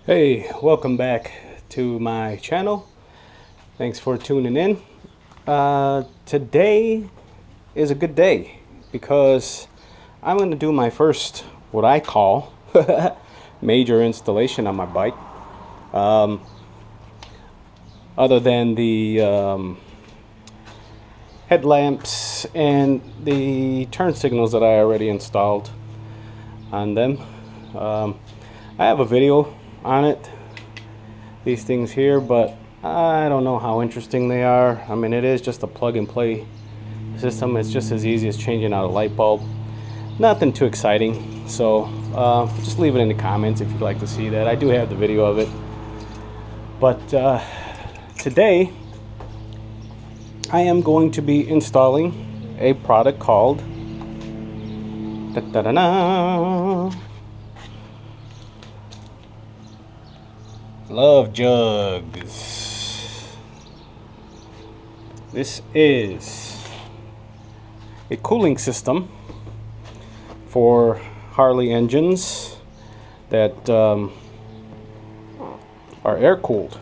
Hey, welcome back to my channel. Thanks for tuning in. Today is a good day because I'm going to do my first, what I call, major installation on my bike. Other than the headlamps and the turn signals that I already installed on them. I have a video on it, these things here, but I don't know how interesting they are. I mean, it is just a plug and play system. It's just as easy as changing out a light bulb. Nothing too exciting, so just leave it in the comments if you'd like to see that. I do have the video of it, but today I am going to be installing a product called Love Jugs. This is a cooling system for Harley engines that are air cooled.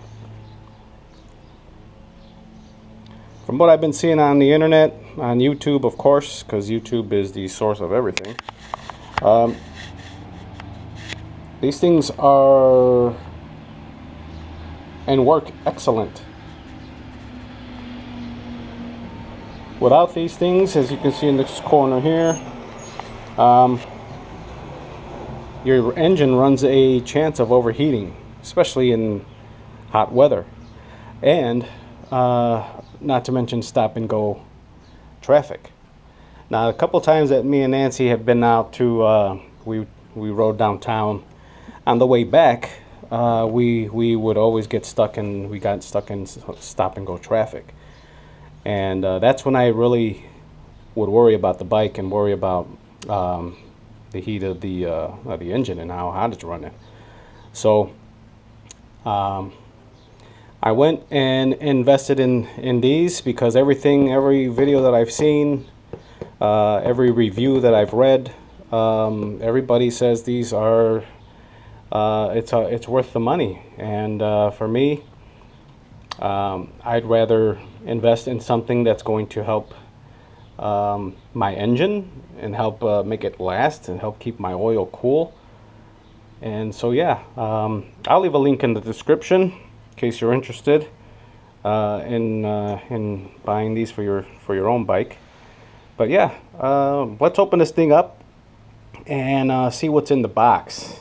From what I've been seeing on the internet, on YouTube, of course, because YouTube is the source of everything, these things are and work excellent. Without these things, as you can see in this corner here, your engine runs a chance of overheating, especially in hot weather, and not to mention stop and go traffic. Now, a couple times that me and Nancy have been out to we rode downtown. On the way back, we would always get stuck in, we got stuck in stop and go traffic, and that's when I really would worry about the bike and worry about the heat of the engine and how hot it's running. So I went and invested in these because every video that I've seen, every review that I've read, everybody says these are it's worth the money, and for me, I'd rather invest in something that's going to help my engine and help make it last and help keep my oil cool. And so yeah, I'll leave a link in the description in case you're interested in buying these for your own bike. But yeah, let's open this thing up and see what's in the box.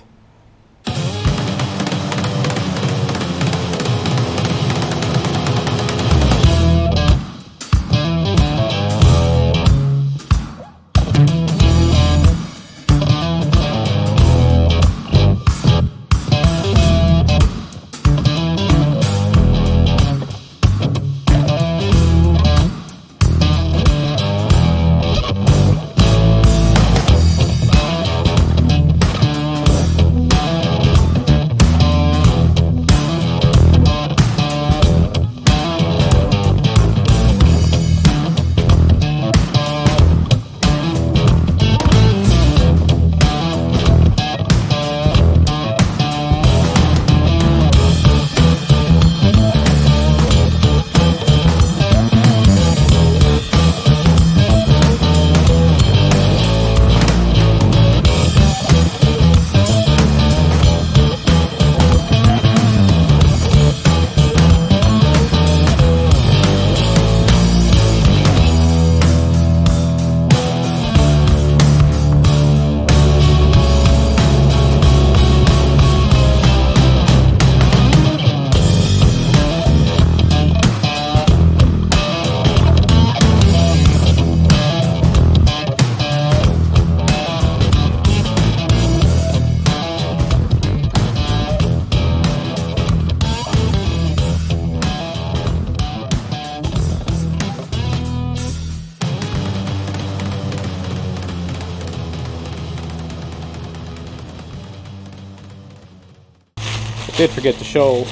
Did forget to show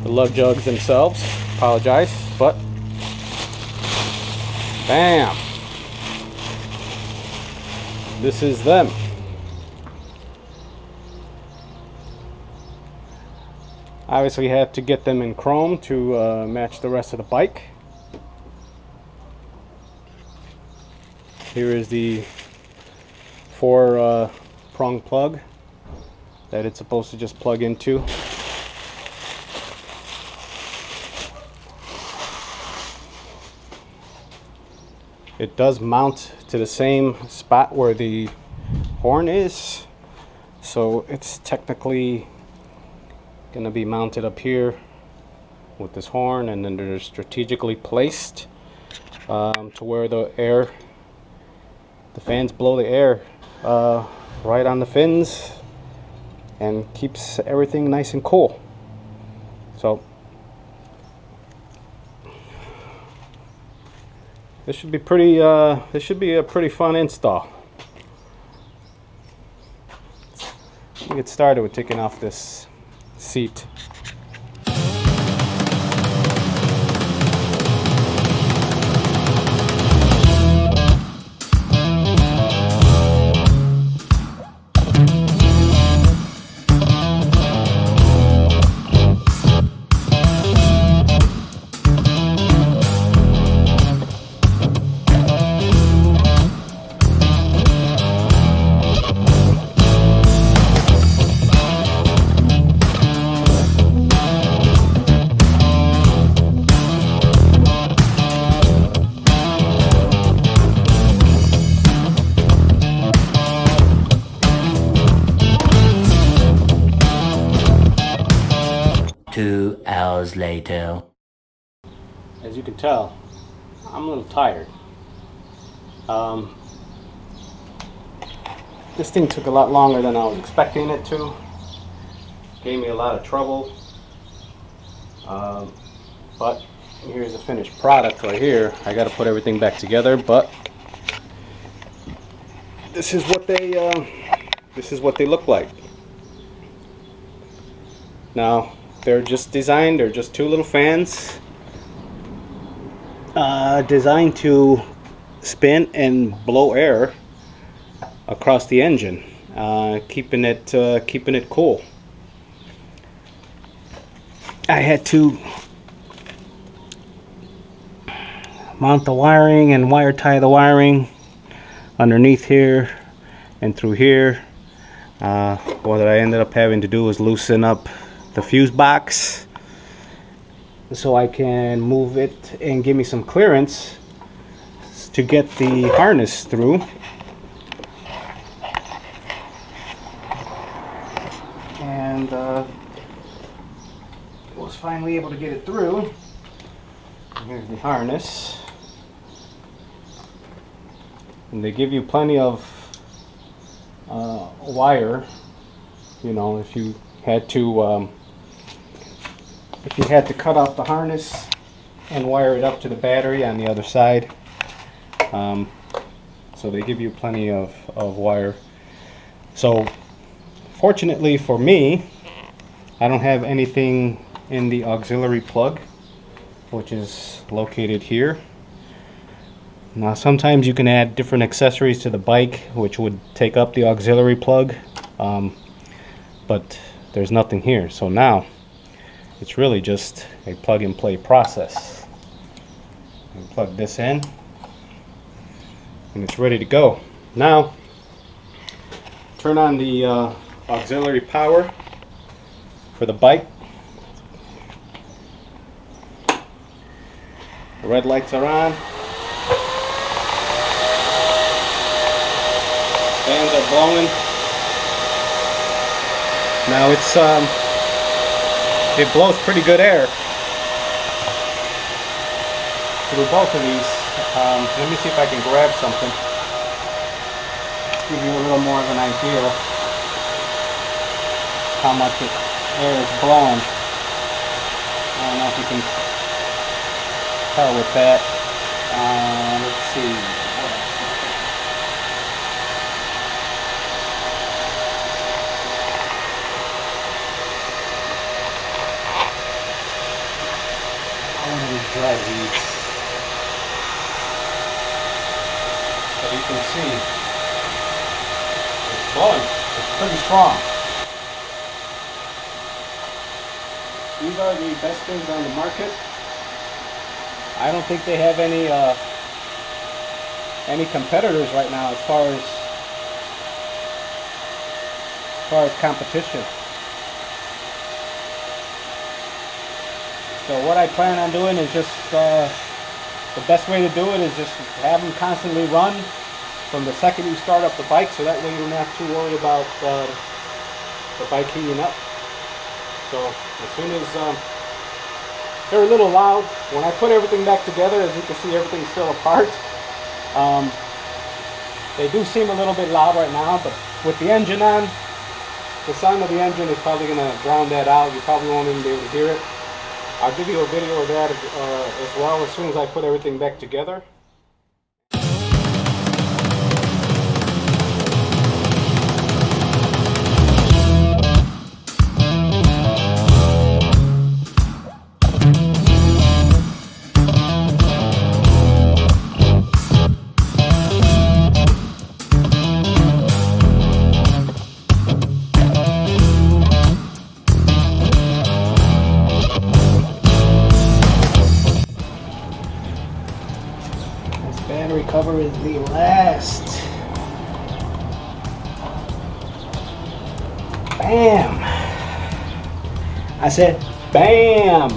the Love Jugs themselves. Apologize, but bam! This is them. Obviously you have to get them in chrome to match the rest of the bike. Here is the 4 prong plug that it's supposed to just plug into. It does mount to the same spot where the horn is, so it's technically going to be mounted up here with this horn, and then they're strategically placed to where the fans blow the air right on the fins and keeps everything nice and cool. So this should be pretty. This should be a pretty fun install. Let's get started with taking off this seat. Two hours later. As you can tell, I'm a little tired. This thing took a lot longer than I was expecting it to. Gave me a lot of trouble. But here's the finished product right here. I got to put everything back together, but this is what they look like. Now they're just designed. They're just 2 little fans designed to spin and blow air across the engine, keeping it cool. I had to mount the wiring and wire tie the wiring underneath here and through here. What I ended up having to do was loosen up the fuse box so I can move it and give me some clearance to get the harness through. And was finally able to get it through. Here's the harness, and they give you plenty of wire, you know, if you had to cut off the harness and wire it up to the battery on the other side. So they give you plenty of wire. So fortunately for me, I don't have anything in the auxiliary plug, which is located here. Now sometimes you can add different accessories to the bike which would take up the auxiliary plug, but there's nothing here. So now it's really just a plug and play process. You plug this in and it's ready to go. Now turn on the auxiliary power for the bike. The red lights are on. Fans are blowing. Now it blows pretty good air through both of these. Let me see if I can grab something. Give you a little more of an idea of how much air is blowing. I don't know if you can tell with that. Let's see. Dry these. But you can see it's blowing. It's pretty strong. These are the best things on the market. I don't think they have any competitors right now as far as competition. So what I plan on doing is just the best way to do it is just have them constantly run from the second you start up the bike, so that way you don't have to worry about the bike heating up. So as soon as they're a little loud, when I put everything back together, as you can see, everything's still apart. They do seem a little bit loud right now, but with the engine on, the sound of the engine is probably going to drown that out. You probably won't even be able to hear it. I'll give you a video of that as well as soon as I put everything back together. Battery cover is the last. Bam! I said bam!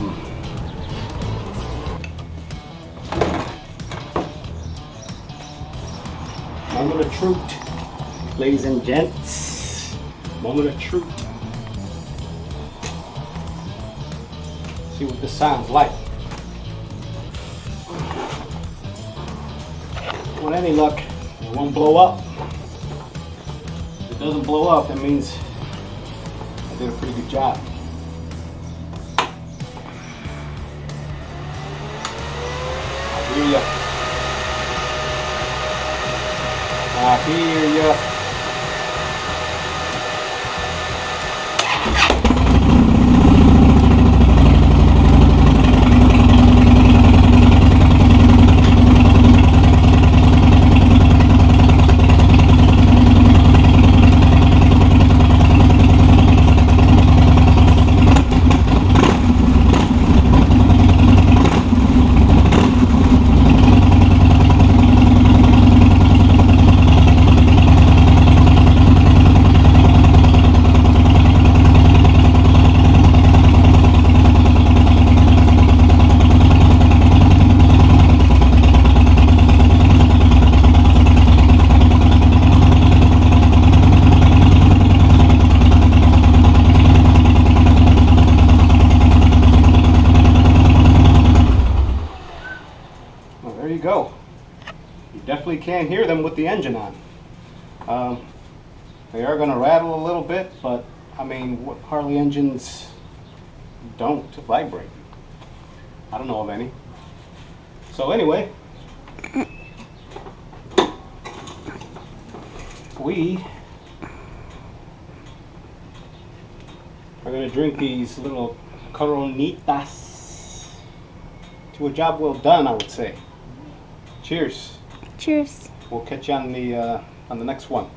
Moment of truth, ladies and gents. Moment of truth. See what this sounds like. With any luck, it won't blow up. If it doesn't blow up, that means I did a pretty good job. I hear ya. I hear ya. There you go. You definitely can't hear them with the engine on. They are going to rattle a little bit, but I mean, what Harley engines don't vibrate? I don't know of any. So anyway, we are going to drink these little Coronitas to a job well done, I would say. Cheers. Cheers. We'll catch you on the next one.